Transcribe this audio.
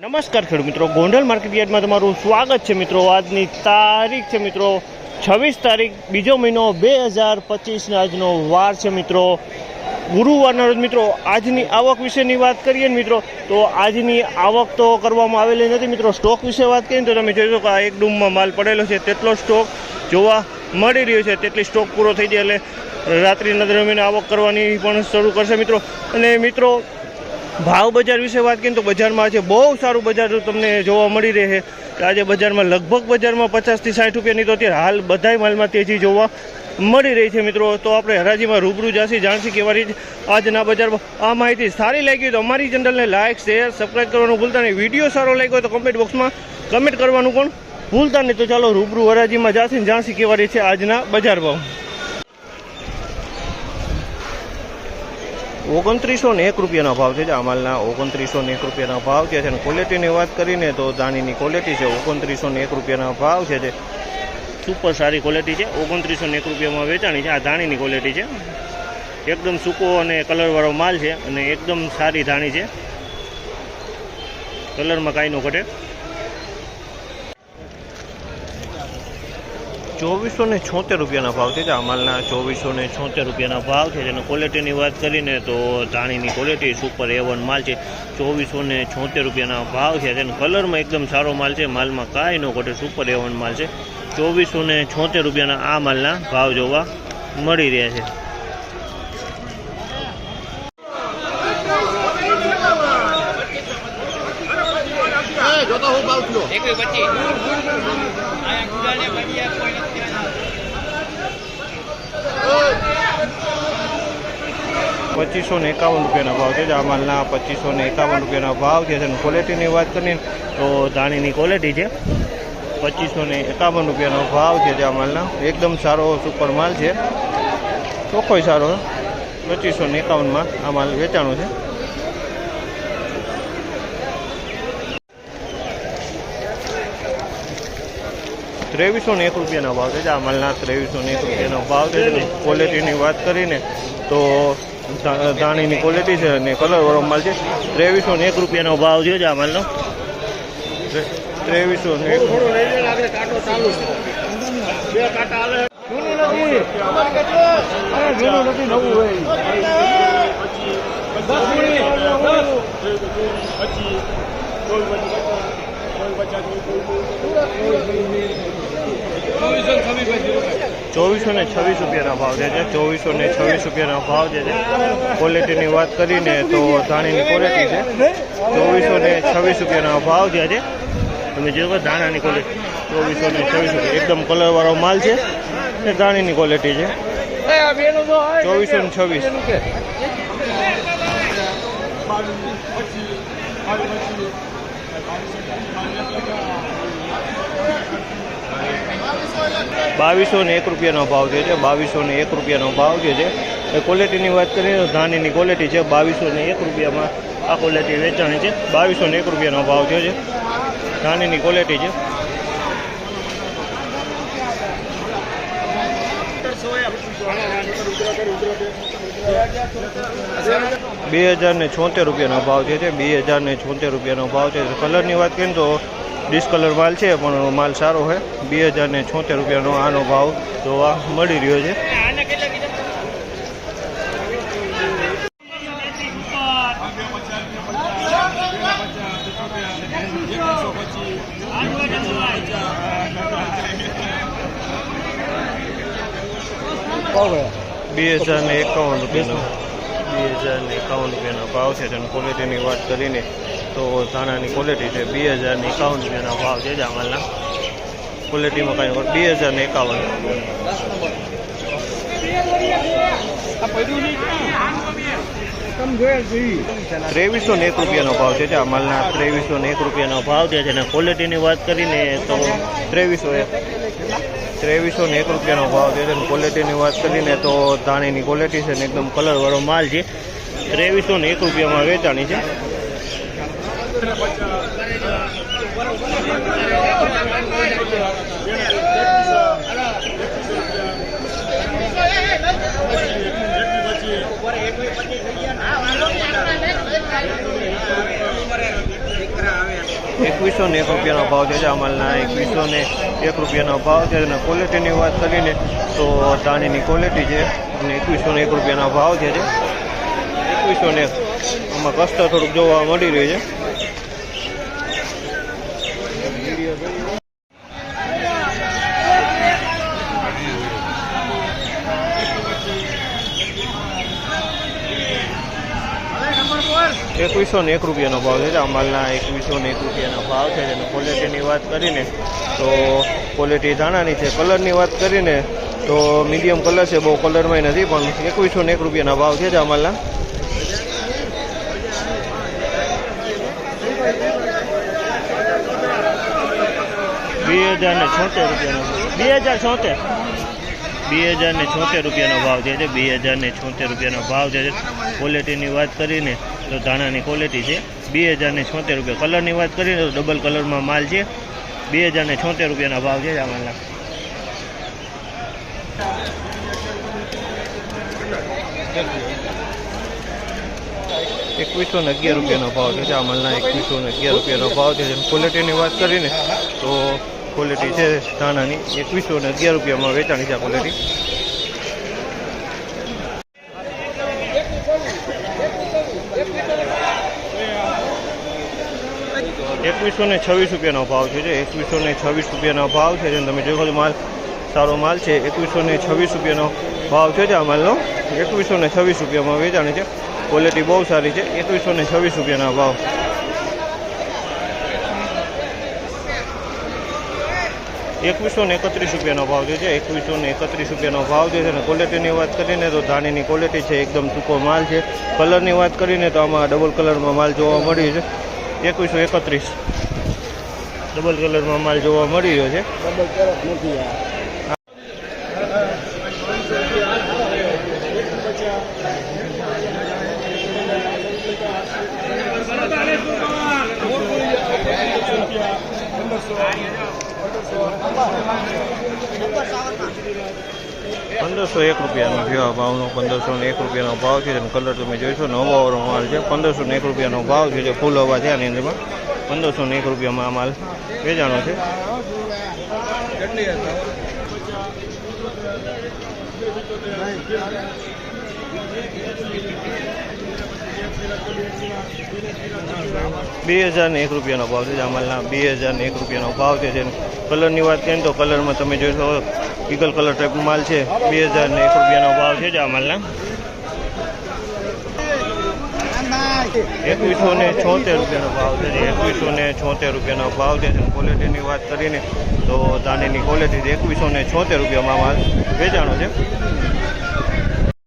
નમસ્કાર ખેડૂત મિત્રો, ગોંડલ માર્કેટ યાર્ડમાં તમારું સ્વાગત છે મિત્રો। આજની તારીખ છે મિત્રો 26 તારીખ બીજો મહિનો 2025 આજનો વાર છે મિત્રો ગુરુવારના રોજ મિત્રો। આજની આવક વિશેની વાત કરીએ ને મિત્રો તો આજની આવક તો કરવામાં આવેલી નથી મિત્રો। સ્ટોક વિશે વાત કરીએ તો તમે જોઈ શકો આ એક ડૂમમાં માલ પડેલો છે, તેટલો સ્ટોક જોવા મળી રહ્યો છે। તેટલી સ્ટોક પૂરો થઈ જાય એટલે રાત્રિના દરમિયાન આવક કરવાની પણ શરૂ કરશે મિત્રો। અને મિત્રો ભાવ બજાર વિશે વાત કરીએ તો બજારમાં આજે બહુ સારું બજાર તમને જોવા મળી રહે છે। આજે બજારમાં લગભગ બજારમાં 50 થી 60 રૂપિયાની તો અત્યારે હાલ બધાય માલમાં તેજી જોવા મળી રહી છે મિત્રો। તો આપણે હરાજીમાં રૂબરૂ જાણસી કેવા રીતે આજના બજારમાં આ માહિતી સારી લાગી તો અમારી ચેનલને લાઇક શેર સબસ્ક્રાઈબ કરવાનું ભૂલતા નહીં। વિડીયો સારો લાગ્યો તો કમેન્ટ બોક્સમાં કમેન્ટ કરવાનું પણ ભૂલતા નહીં। તો ચાલો રૂબરૂ હરાજીમાં જાણસી કેવા રીતે છે આજના બજાર ભાવ। 2901 રૂપિયાનો ભાવ છે। આ માલના 2901 રૂપિયાનો ભાવ છે અને ક્વોલિટીની વાત કરીને તો દાણીની ક્વોલિટી છે 2901 રૂપિયાના ભાવ છે। સુપર સારી ક્વોલિટી છે, 2901 રૂપિયામાં વેચાણી છે। આ દાણીની ક્વોલિટી છે, એકદમ સૂકો અને કલરવાળો માલ છે અને એકદમ સારી દાણી છે, કલરમાં કાંઈ ન ઘટે। 2476 રૂપિયાના ભાવ છે। આ માલના 2476 રૂપિયાના ભાવ છે અને ક્વોલિટીની વાત કરીને તો દાણીની ક્વોલિટી સુપર A1 માલ છે। 2476 રૂપિયાના ભાવ છે અને કલરમાં એકદમ સારો માલ છે, માલમાં કાંઈ ન ઘટે, સુપર A1 માલ છે। 2476 રૂપિયાના આ માલના ભાવ જોવા મળી રહ્યા છે। ₹2551 રૂપિયાનો ભાવ છે। આ માલના ₹2551 રૂપિયાનો ભાવ છે અને ક્વોલિટીની વાત કરીએ તો દાણીની ક્વોલિટી છે, ₹2551 રૂપિયાનો ભાવ છે। આ માલના એકદમ સારો સુપર માલ છે, ચોખ્ખોય સારો, 2551માં આ માલ વેચાણો છે। ₹2301 રૂપિયાનો ભાવ છે। આ માલના ₹2301 રૂપિયાનો ભાવ છે। ક્વોલિટીની વાત કરીને તો દાણીની ક્વોલિટી છે અને કલરવાળો માલ છે। ₹2301 રૂપિયાનો ભાવ છે આ માલનો, 2426 રૂપિયાનો ભાવ છે। 2426 રૂપિયાનો ભાવ છે। ક્વોલિટીની વાત કરીને તો દાણીની ક્વોલિટી છે, 2426 રૂપિયાનો ભાવ છે। તમે જોયો દાણાની ક્વોલિટી 2426 રૂપિયા, એકદમ કલરવાળો માલ છે અને દાણીની ક્વોલિટી છે, 2426। 2201 રૂપિયાનો ભાવ છે। 2201 રૂપિયાનો ભાવ છે। ક્વોલિટીની વાત કરીએ તો ધાણીની ક્વોલિટી છે, 2201 રૂપિયામાં આ ક્વોલિટી વેચાણી છે। 2201 રૂપિયાનો ભાવ છે, ધાણીની ક્વોલિટી છે। 2076 રૂપિયાનો ભાવ છે। 2076 રૂપિયાનો ભાવ છે। કલરની વાત કરીએ તો ડિસ્કલર માલ છે પણ માલ સારો છે। 2076 રૂપિયાનો આનો ભાવ જોવા મળી રહ્યો છે। ₹2051 રૂપિયાનો ભાવ છે અને ક્વોલિટીની વાત કરીને તો ધાણાની ક્વોલિટી છે, 2051 રૂપિયાનો ભાવ છે। આ માલના ક્વોલિટીમાં કાંઈ 2051। 2301 રૂપિયાનો ભાવ છે। આ માલના 2301 રૂપિયાનો ભાવ છે અને ક્વોલિટીની વાત કરીને તો 2301 રૂપિયાનો ભાવ છે અને ક્વોલિટીની વાત કરીને તો ધાણીની ક્વોલિટી છે અને એકદમ કલરવાળો માલ છે, 2301 રૂપિયામાં વેચાણી છે। 2101 રૂપિયાનો ભાવ છે આ માલના 2101 રૂપિયાનો ભાવ છે અને ક્વોલિટીની વાત કરીને તો દાણીની ક્વોલિટી છે અને 2101 રૂપિયાનો ભાવ છે 2101 આમાં કસ્ટર થોડુંક જોવા મળી રહ્યું છે. 2101 રૂપિયાનો ભાવ છે આ માલના 2101 રૂપિયાનો ભાવ છે અને ક્વોલિટીની વાત કરીને તો ક્વોલિટી ધાણાની છે. કલરની વાત કરીને તો મીડિયમ કલર છે, બહુ કલરમાં નથી, પણ 2101 રૂપિયાના ભાવ છે આ માલના. ₹2076 રૂપિયાનો ભાવ છે. 2076 રૂપિયાનો ભાવ છે. ક્વોલિટીની વાત કરીને તો ધાણાની ક્વોલિટી છે. 2076 રૂપિયા. કલરની વાત કરીને તો ડબલ કલરમાં માલ છે. 2076 રૂપિયાના ભાવ છે આ માલના. ₹2111 રૂપિયાનો ભાવ છે આ માલના. 2111 રૂપિયાનો ભાવ છે. ક્વોલિટીની વાત કરીને તો ક્વોલિટી છે ધાણાની. 2111 રૂપિયામાં વેચાણી છે આ ક્વોલિટી. 2126 રૂપિયાનો ભાવ છે. 2126 રૂપિયાનો ભાવ છે. તમે જોઈ માલ સારો માલ છે. 2126 રૂપિયાનો ભાવ છે આ માલનો. 2126 રૂપિયામાં વેચાણી છે. ક્વોલિટી બહુ સારી છે. 2126 રૂપિયાના ભાવ. 2131 રૂપિયાનો ભાવ છે. 2131 રૂપિયાનો ભાવ છે અને ક્વોલિટીની વાત કરીને તો ધાણીની ક્વોલિટી છે. એકદમ ટૂંકો માલ છે. કલરની વાત કરીને તો આમાં ડબલ કલરમાં માલ જોવા મળી છે. 2131 ડબલ કલરમાં માલ જોવા મળી રહ્યો છે. 1501 રૂપિયાનો છે આ ભાવનો. 1501 રૂપિયાનો ભાવ છે અને કલર તમે જોઈશો નવાવાળો માલ છે. 1501 રૂપિયાનો ભાવ છે. જે ફૂલ હવા છે આની અંદરમાં 1501 રૂપિયામાં આ માલ વેચાણો છે. ₹2001 રૂપિયાનો ભાવ છે આ માલના. 2001 રૂપિયાનો ભાવ છે. કલરની વાત કરીએ તો કલરમાં તમે જોઈશો ઈગલ કલર ટાઈપનો માલ છે. 2001 રૂપિયાનો ભાવ છે આ માલના. 2176 રૂપિયાનો ભાવ છે. 2176 રૂપિયાનો ભાવ છે. ક્વોલિટીની વાત કરીને તો દાણીની ક્વોલિટી 2176 રૂપિયામાં માલ વેચાણો છે.